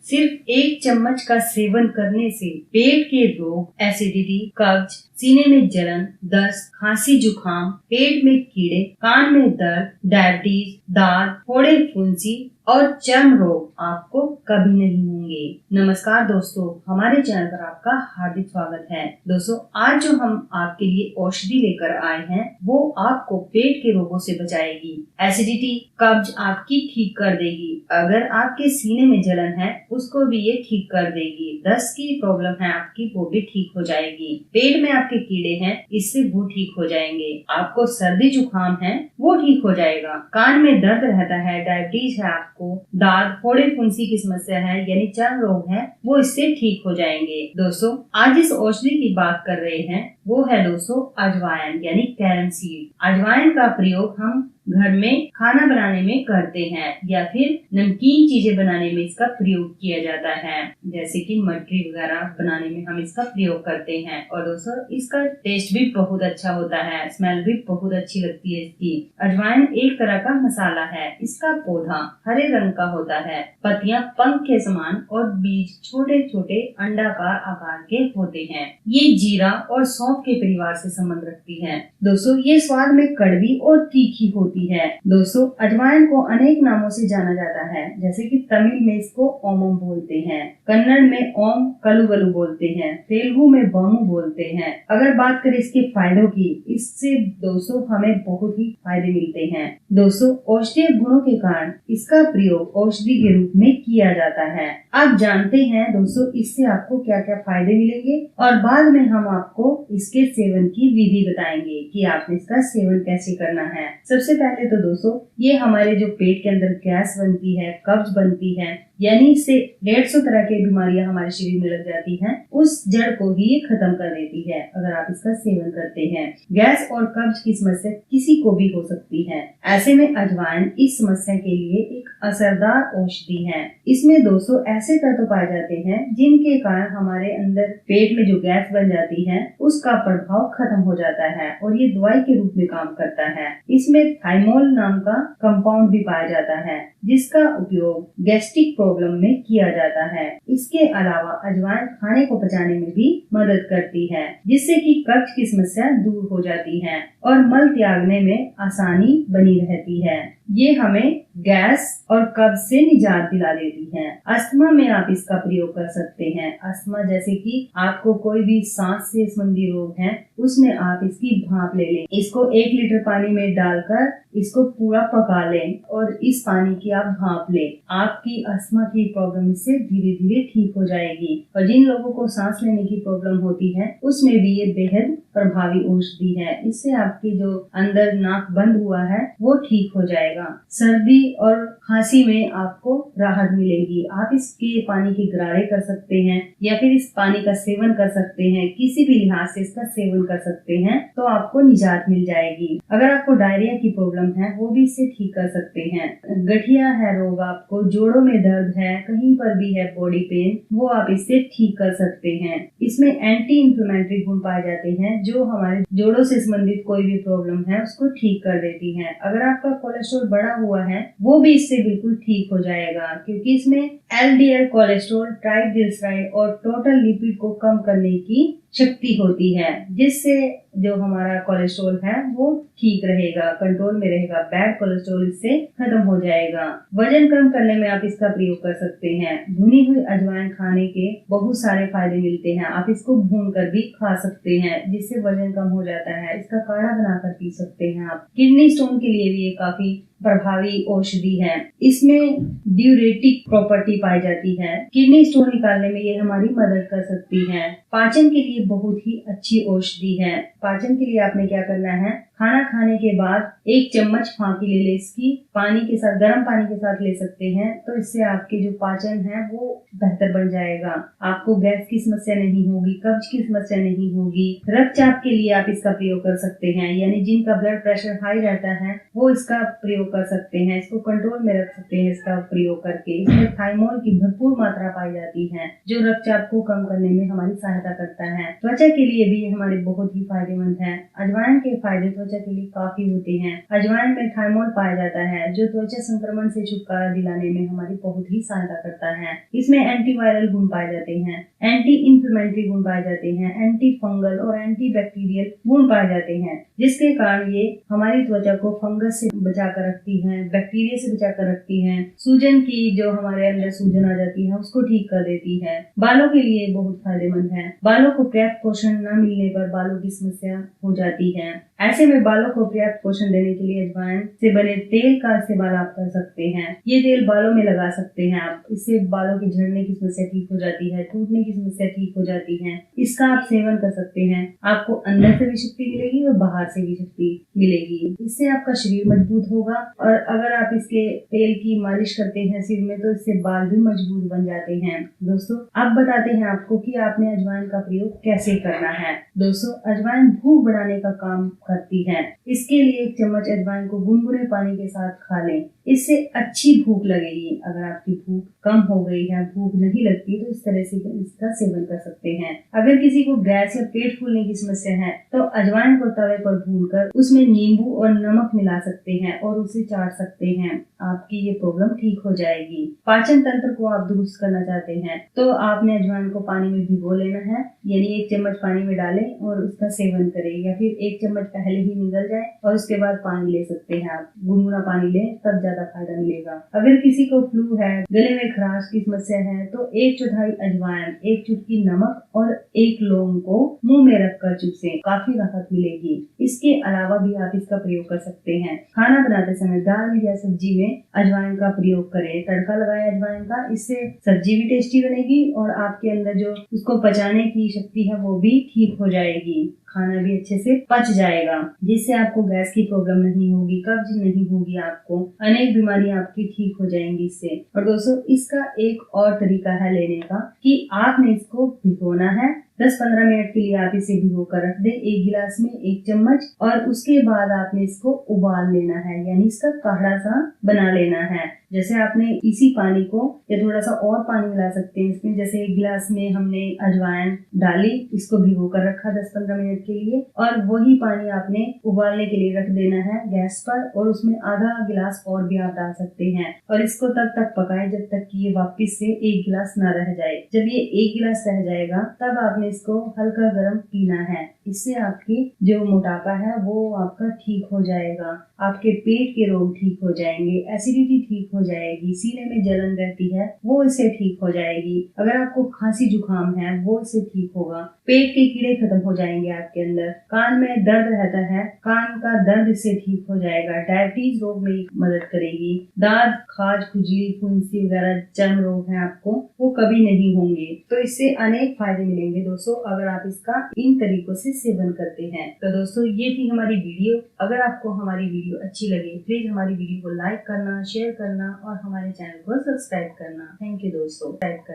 सिर्फ 1 चम्मच का सेवन करने से पेट के रोग, एसिडिटी, कब्ज, सीने में जलन, दस्त, खांसी, जुकाम, पेट में कीड़े, कान में दर्द, डायबिटीज, दाद, फोड़े, फुंसी और चर्म रोग आपको कभी नहीं होंगे। नमस्कार दोस्तों, हमारे चैनल पर आपका हार्दिक स्वागत है। दोस्तों, आज जो हम आपके लिए औषधि लेकर आए हैं वो आपको पेट के रोगों से बचाएगी। एसिडिटी, कब्ज आपकी ठीक कर देगी। अगर आपके सीने में जलन है उसको भी ये ठीक कर देगी। दस्त की प्रॉब्लम है आपकी, वो भी ठीक हो जाएगी। पेट में आपके कीड़े हैं, इससे वो ठीक हो जाएंगे। आपको सर्दी जुकाम है वो ठीक हो जाएगा। कान में दर्द रहता है, डायबिटीज है आपको, दाद, फोड़े, फुंसी की समस्या है यानी चर्म रोग है, वो इससे ठीक हो जाएंगे। दोस्तों, आज इस औषधि की बात कर रहे हैं वो है दोस्तों अजवाइन यानी कैरम सीड। अजवाइन का प्रयोग हम घर में खाना बनाने में करते हैं या फिर नमकीन चीजें बनाने में इसका प्रयोग किया जाता है, जैसे कि मटरी वगैरह बनाने में हम इसका प्रयोग करते हैं। और दोस्तों, इसका टेस्ट भी बहुत अच्छा होता है, स्मेल भी बहुत अच्छी लगती है इसकी। अजवाइन एक तरह का मसाला है। इसका पौधा हरे रंग का होता है, पत्तियां पंख के समान और बीज छोटे छोटे अंडाकार आकार के होते हैं। ये जीरा और सौंफ के परिवार से संबंध रखती है। दोस्तों, ये स्वाद में कड़वी और तीखी होती है। दोस्तों, अजवाइन को अनेक नामों से जाना जाता है, जैसे कि तमिल में इसको ओमम बोलते हैं, कन्नड़ में ओम कलुवलु बोलते हैं, तेलुगु में बामू बोलते हैं। अगर बात करें इसके फायदों की, इससे दोस्तों हमें बहुत ही फायदे मिलते हैं। दोस्तों, औषधीय गुणों के कारण इसका प्रयोग औषधि के रूप में किया जाता है। आप जानते हैं दोस्तों इससे आपको क्या क्या फायदे मिलेंगे और बाद में हम आपको इसके सेवन की विधि बताएंगे कि आपने इसका सेवन कैसे करना है। सबसे पहले तो दोस्तों, ये हमारे जो पेट के अंदर गैस बनती है, कब्ज बनती है, यानी इससे 150 तरह की बीमारियां हमारे शरीर में लग जाती हैं, उस जड़ को ही ये खत्म कर देती है अगर आप इसका सेवन करते हैं। गैस और कब्ज की समस्या किसी को भी हो सकती है, ऐसे में अजवाइन इस समस्या के लिए एक असरदार औषधि है। इसमें दोस्तों ऐसे तत्व पाए जाते हैं जिनके कारण हमारे अंदर पेट में जो गैस बन जाती है उसका प्रभाव खत्म हो जाता है और ये दवाई के रूप में काम करता है। इसमें थाइमोल नाम का कंपाउंड भी पाया जाता है जिसका उपयोग गैस्ट्रिक प्रॉब्लम में किया जाता है। इसके अलावा अजवाइन खाने को पचाने में भी मदद करती है, जिससे कि कब्ज की समस्या दूर हो जाती है और मल त्यागने में आसानी बनी रहती है। ये हमें गैस और कब्ज से निजात दिला देती है। अस्थमा में आप इसका प्रयोग कर सकते हैं। अस्थमा जैसे कि आपको कोई भी सांस से संबंधी रोग है उसमें आप इसकी भाप ले लें। इसको 1 लीटर पानी में डालकर इसको पूरा पका लें और इस पानी की आप भाप लें। आपकी अस्थमा की प्रॉब्लम इससे धीरे धीरे ठीक हो जाएगी। और जिन लोगों को सांस लेने की प्रॉब्लम होती है उसमें भी ये बेहद प्रभावी औषधि है। इससे आपकी जो अंदर नाक बंद हुआ है वो ठीक हो जाएगा। सर्दी और खांसी में आपको राहत मिलेगी। आप इसके पानी के गरारे कर सकते हैं या फिर इस पानी का सेवन कर सकते हैं। किसी भी लिहाज से इसका सेवन कर सकते हैं तो आपको निजात मिल जाएगी। अगर आपको डायरिया की प्रॉब्लम है वो भी इससे ठीक कर सकते हैं। गठिया है रोग, आपको जोड़ों में दर्द है, कहीं पर भी है बॉडी पेन, वो आप इससे ठीक कर सकते हैं। इसमें एंटी इंफ्लेमेटरी गुण पाए जाते हैं जो हमारे जोड़ों से संबंधित कोई भी प्रॉब्लम है उसको ठीक कर देती है। अगर आपका कोलेस्ट्रॉल बढ़ा हुआ है वो भी इससे बिल्कुल ठीक हो जाएगा, क्योंकि इसमें एलडीएल कोलेस्ट्रॉल, ट्राइग्लिसराइड और टोटल लिपिड को कम करने की शक्ति होती है, जिससे जो हमारा कोलेस्ट्रॉल है वो ठीक रहेगा, कंट्रोल में रहेगा। बैड कोलेस्ट्रॉल इससे खत्म हो जाएगा। वजन कम करने में आप इसका प्रयोग कर सकते हैं। भुनी हुई अजवाइन खाने के बहुत सारे फायदे मिलते हैं। आप इसको भून कर भी खा सकते हैं जिससे वजन कम हो जाता है। इसका काढ़ा बनाकर पी सकते हैं आप। किडनी स्टोन के लिए भी ये काफी प्रभावी औषधि है। इसमें ड्यूरेटिक प्रॉपर्टी पाई जाती है। किडनी स्टोन निकालने में ये हमारी मदद कर सकती है। पाचन के लिए बहुत ही अच्छी औषधि है। पाचन के लिए आपने क्या करना है, खाना खाने के बाद 1 चम्मच फांकी ले ले इसकी, पानी के साथ, गर्म पानी के साथ ले सकते हैं, तो इससे आपके जो पाचन है वो बेहतर बन जाएगा। आपको गैस की समस्या नहीं होगी, कब्ज की समस्या नहीं होगी। रक्तचाप के लिए आप इसका प्रयोग कर सकते हैं, यानी जिनका ब्लड प्रेशर हाई रहता है वो इसका प्रयोग प्रयोग कर सकते हैं, इसको कंट्रोल में रख सकते हैं इसका प्रयोग करके। इसमें थाइमोल की भरपूर मात्रा पाई जाती है जो रक्तचाप को कम करने में हमारी सहायता करता है। त्वचा के लिए भी हमारे बहुत ही फायदेमंद है। अजवाइन के फायदे त्वचा के लिए काफी होते हैं। अजवाइन में थाइमोल पाया जाता है जो त्वचा संक्रमण से छुटकारा दिलाने में हमारी बहुत ही सहायता करता है। इसमें एंटीवायरल गुण पाए जाते हैं, एंटी इंफ्लेमेटरी गुण पाए जाते हैं, एंटी फंगल और एंटी बैक्टीरियल गुण पाए जाते हैं, जिसके कारण ये हमारी त्वचा को फंगस से बचा कर रखती है, बैक्टीरिया से बचा कर रखती है। सूजन की जो हमारे अंदर सूजन आ जाती है उसको ठीक कर देती है। बालों के लिए बहुत फायदेमंद है। बालों को पर्याप्त पोषण न मिलने पर बालों की समस्या हो जाती है। ऐसे में बालों को पर्याप्त पोषण देने के लिए अजवाइन से बने तेल का इस्तेमाल आप कर सकते हैं। ये तेल बालों में लगा सकते हैं आप। इससे बालों के झड़ने की समस्या ठीक हो जाती है, टूटने की समस्या ठीक हो जाती है। इसका आप सेवन कर सकते हैं। आपको अंदर से भी शक्ति मिलेगी और बाहर से भी शक्ति मिलेगी। इससे आपका शरीर मजबूत होगा और अगर आप इसके तेल की मालिश करते हैं सिर में तो इससे बाल भी मजबूत बन जाते हैं। दोस्तों अब बताते हैं आपको कि आपने अजवाइन का प्रयोग कैसे करना है। दोस्तों अजवाइन भूख बढ़ाने का काम करती है। इसके लिए 1 चम्मच अजवाइन को गुनगुने पानी के साथ खा लें। इससे अच्छी भूख लगेगी। अगर आपकी भूख कम हो गई है, भूख नहीं लगती, तो इस तरह से इसका सेवन कर सकते हैं। अगर किसी को गैस या पेट फूलने की समस्या है तो अजवाइन को तवे पर भूनकर उसमें नींबू और नमक मिला सकते हैं और उसे चाट सकते हैं। आपकी ये प्रॉब्लम ठीक हो जाएगी। पाचन तंत्र को आप दुरुस्त करना चाहते हैं तो आपने अजवाइन को पानी में भिगो लेना है, यानी 1 चम्मच पानी में डालें और उसका सेवन करें, या फिर 1 चम्मच पहले ही निगल जाए और उसके बाद पानी ले सकते हैं। आप गुनगुना पानी लें तब ज्यादा फायदा मिलेगा। अगर किसी को फ्लू है, गले में खराश की समस्या है तो 1/4 अजवाइन, 1 चुटकी नमक और 1 लौंग को मुंह में रखकर चूसें, काफी राहत मिलेगी। इसके अलावा भी आप इसका प्रयोग कर सकते हैं। खाना बनाते समय दाल या सब्जी में अजवाइन का प्रयोग करें। तड़का लगाए अजवाइन का, इससे सब्जी भी टेस्टी बनेगी और आपके अंदर जो उसको पचाने की शक्ति है वो भी ठीक हो जाएगी। खाना भी अच्छे से पच जाएगा, जिससे आपको गैस की प्रॉब्लम नहीं होगी, कब्ज नहीं होगी, आपको अनेक बीमारियां आपकी ठीक हो जाएंगी इससे। और दोस्तों इसका एक और तरीका है लेने का कि आपने इसको भिगोना है। 10-15 मिनट के लिए आप इसे भिगो कर रख दें 1 गिलास में 1 चम्मच, और उसके बाद आपने इसको उबाल लेना है, यानी इसका काढ़ा सा बना लेना है। जैसे आपने इसी पानी को या थोड़ा सा और पानी मिला सकते हैं इसमें। जैसे 1 गिलास में हमने अजवाइन डाली, इसको भिगो कर रखा 10-15 मिनट के लिए, और वही पानी आपने उबालने के लिए रख देना है गैस पर, और उसमें आधा गिलास और भी आप डाल सकते हैं और इसको तब तक पकाएं जब तक कि ये वापस से 1 गिलास न रह जाए। जब ये 1 गिलास रह जाएगा तब आपने इसको हल्का गर्म पीना है। इससे आपकी जो मोटापा है वो आपका ठीक हो जाएगा, आपके पेट के रोग ठीक हो जाएंगे, एसिडिटी ठीक हो जाएगी, सीने में जलन रहती है वो इससे ठीक हो जाएगी। अगर आपको खांसी जुकाम है वो इससे ठीक होगा। पेट के कीड़े खत्म हो जाएंगे आपके अंदर। कान में दर्द रहता है, कान का दर्द इससे ठीक हो जाएगा। डायबिटीज रोग में मदद करेगी। दांत, खाज, खुजली, फुंसी वगैरह चर्म रोग है आपको, वो कभी नहीं होंगे। तो इससे अनेक फायदे मिलेंगे दोस्तों अगर आप इसका इन तरीकों से सेवन करते हैं। तो दोस्तों ये थी हमारी वीडियो। अगर आपको हमारी वीडियो अच्छी लगे प्लीज हमारी वीडियो को लाइक करना, शेयर करना और हमारे चैनल को सब्सक्राइब करना। थैंक यू दोस्तों।